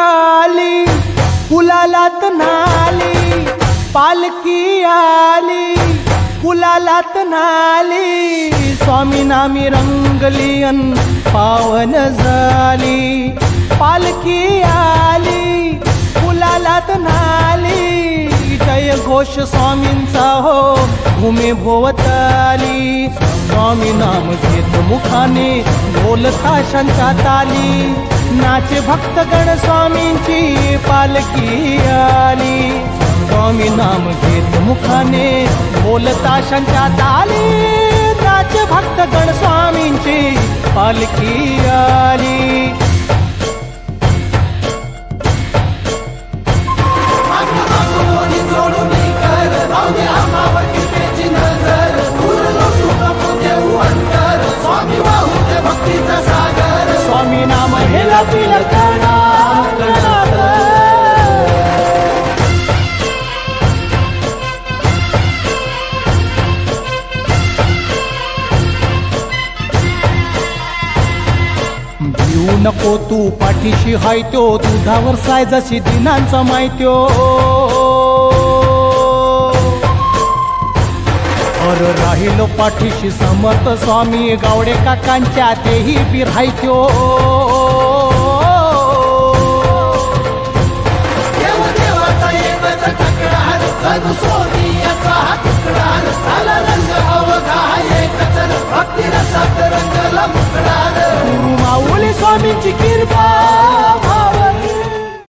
आली कुलालात नाली, पालखी आली कुलालात नाली, स्वामी नामी रंगली अन पावन झाली. पालखी आली कुलालात नाली, जय घोष स्वामींचा हो भूमी भोवताली. स्वामी नाम घेत मुखाने बोलता शंका ताली, नाचे भक्तगण स्वामींची पालखी आली. स्वामी नाम घेत मुखाने बोलता शंका ताली, नाचे भक्तगण स्वामींची पालखी आली. स्वामी नाम हेला पिल कणा भिऊ नको तू पाठीशी हाय त्यो, दुधावर साय जशी दिनांचा माहित्यो. अर राहिलो पाठीशी समर्थ स्वामी, गावडे काकांच्या तेही बी राहायत्यो. गुरु माऊली स्वामींची कृपा